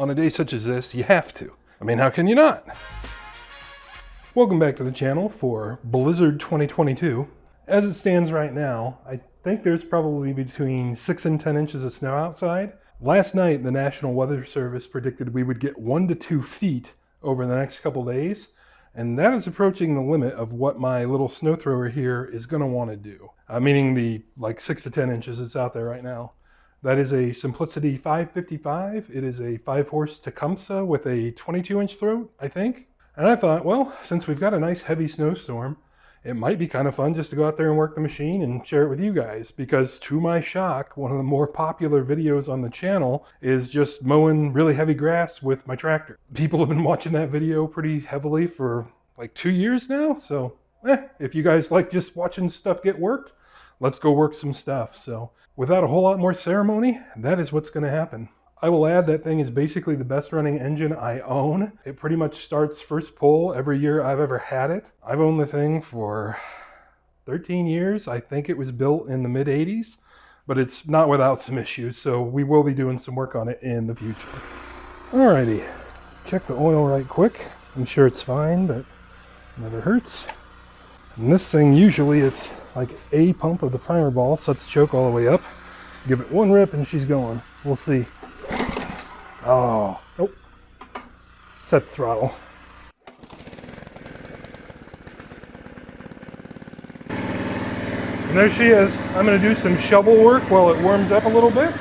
On a day such as this, you have to. I mean, how can you not? Welcome back to the channel for Blizzard 2022. As it stands right now, I think there's probably between 6 and 10 inches of snow outside. Last night, the National Weather Service predicted we would get 1 to 2 feet over the next couple days, and that is approaching the limit of what my little snow thrower here is going to want to do. Meaning the 6 to 10 inches that's out there right now. That is a Simplicity 555. It is a 5-horse Tecumseh with a 22-inch throat, I think. And I thought, well, since we've got a nice heavy snowstorm, it might be kind of fun just to go out there and work the machine and share it with you guys. Because to my shock, one of the more popular videos on the channel is just mowing really heavy grass with my tractor. People have been watching that video pretty heavily for like 2 years now. So if you guys like just watching stuff get worked, let's go work some stuff. So without a whole lot more ceremony, that is what's going to happen. I will add that thing is basically the best running engine I own. It pretty much starts first pull every year I've ever had it. I've owned the thing for 13 years. I think it was built in the mid 80s, but it's not without some issues. So we will be doing some work on it in the future. Alrighty, check the oil right quick. I'm sure it's fine, but it never hurts. And this thing, usually it's like a pump of the primer ball, set the choke all the way up, give it one rip and she's going. We'll see. Oh, nope. Set the throttle. And there she is. I'm going to do some shovel work while it warms up a little bit.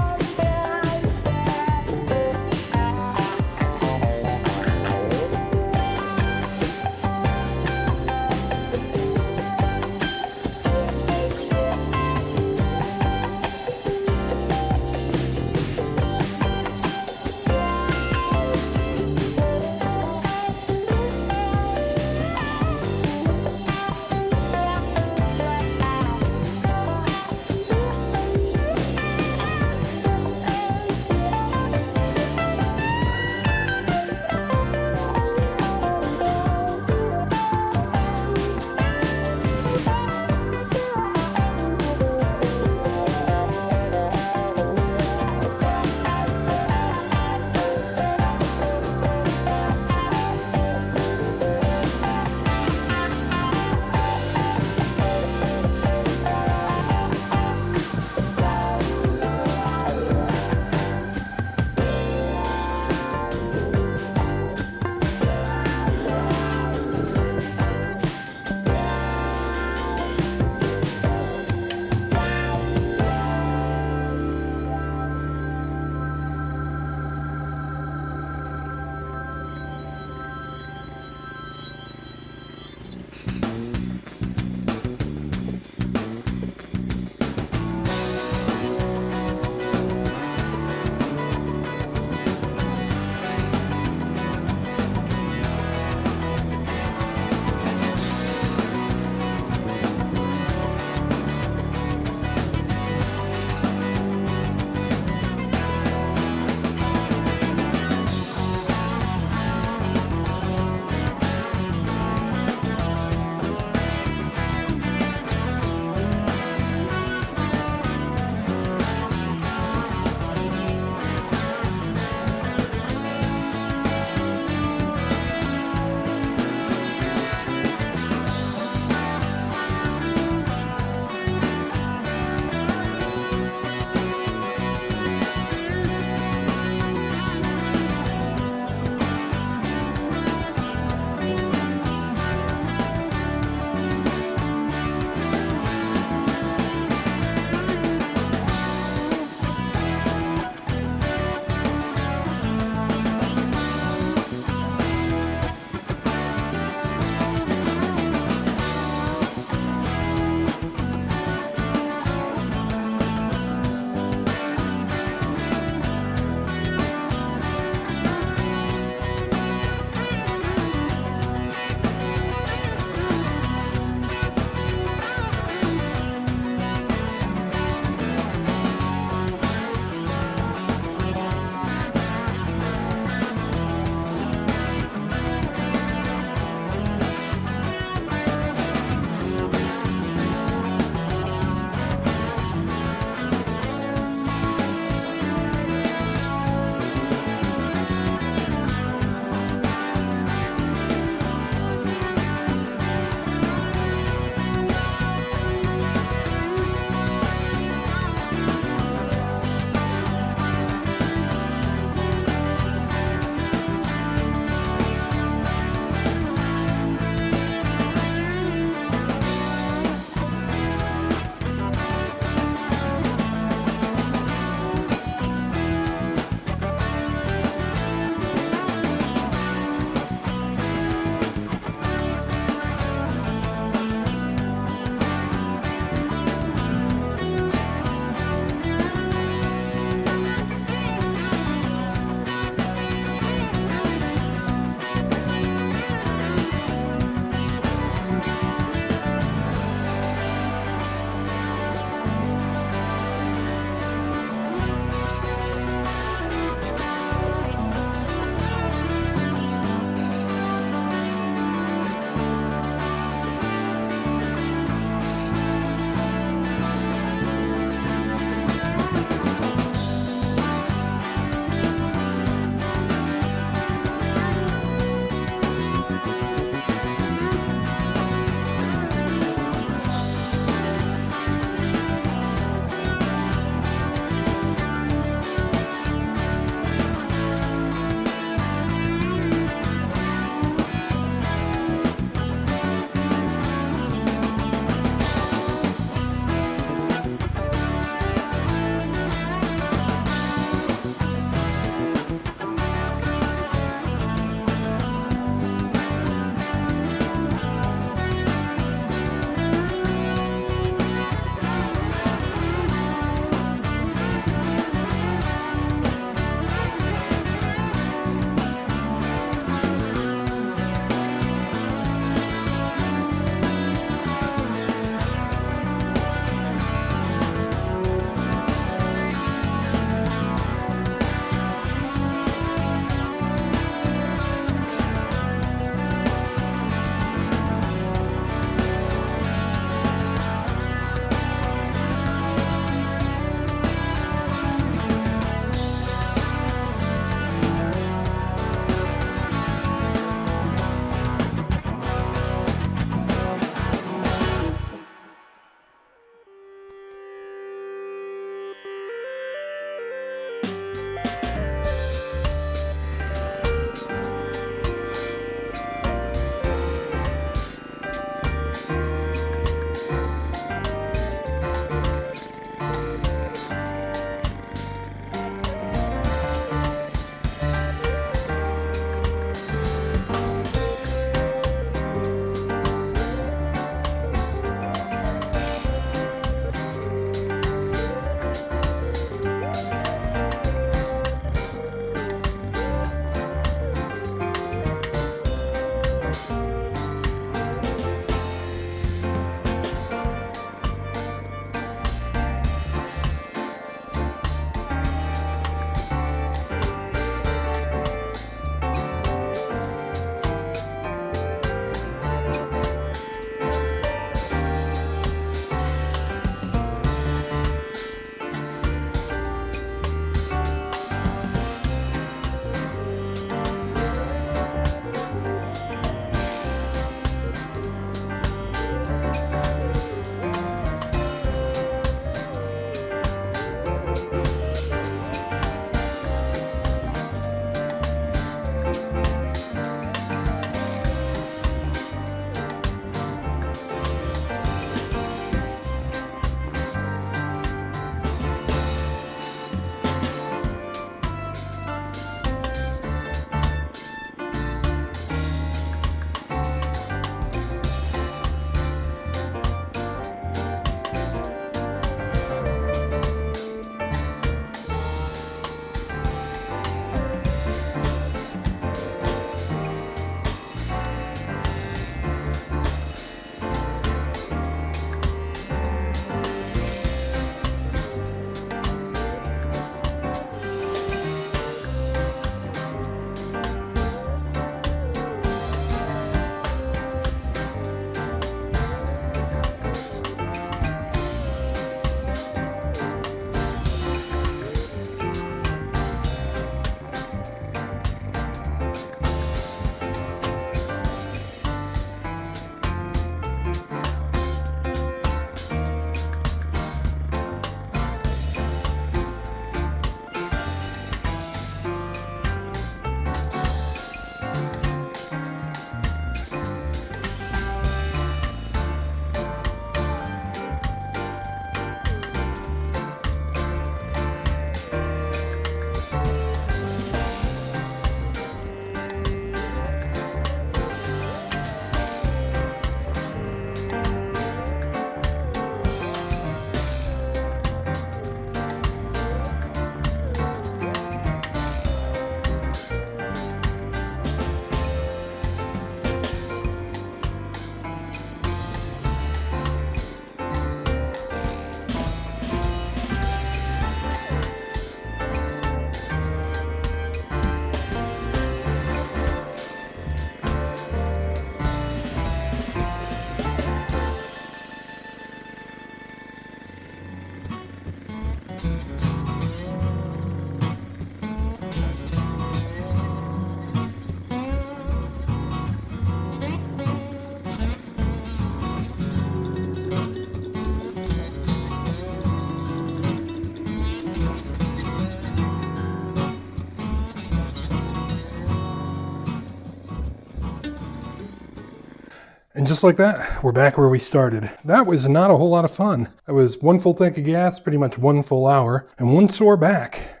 And just like that, we're back where we started. That was not a whole lot of fun. That was one full tank of gas, pretty much 1 full hour, and one sore back.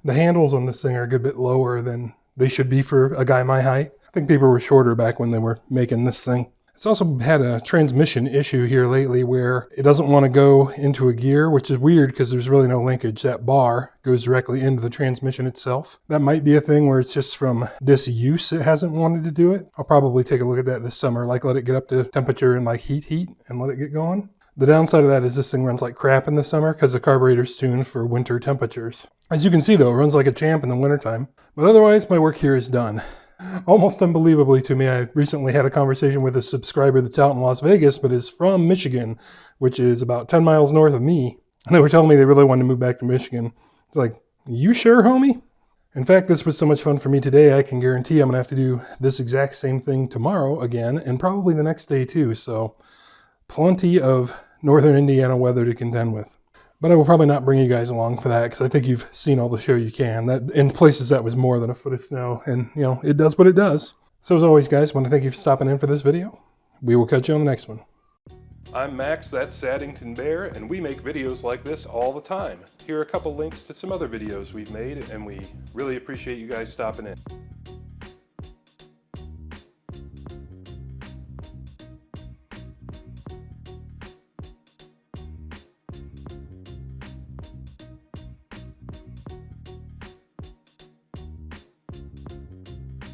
The handles on this thing are a good bit lower than they should be for a guy my height. I think people were shorter back when they were making this thing. It's also had a transmission issue here lately where it doesn't want to go into a gear, which is weird because there's really no linkage. That bar goes directly into the transmission itself. That might be a thing where it's just from disuse it hasn't wanted to do it. I'll probably take a look at that this summer, like let it get up to temperature and like heat and let it get going. The downside of that is this thing runs like crap in the summer because the carburetor's tuned for winter temperatures. As you can see though, it runs like a champ in the wintertime. But otherwise, my work here is done. Almost unbelievably to me, I recently had a conversation with a subscriber that's out in Las Vegas, but is from Michigan, which is about 10 miles north of me. And they were telling me they really wanted to move back to Michigan. It's like, you sure, homie? In fact, this was so much fun for me today, I can guarantee I'm going to have to do this exact same thing tomorrow again, and probably the next day too. So plenty of northern Indiana weather to contend with. But I will probably not bring you guys along for that because I think you've seen all the show you can. That in places that was more than a foot of snow, and you know, it does what it does. So as always, guys, I want to thank you for stopping in for this video. We will catch you on the next one. I'm Max, that's Saddington Bear, and we make videos like this all the time. Here are a couple links to some other videos we've made, and we really appreciate you guys stopping in.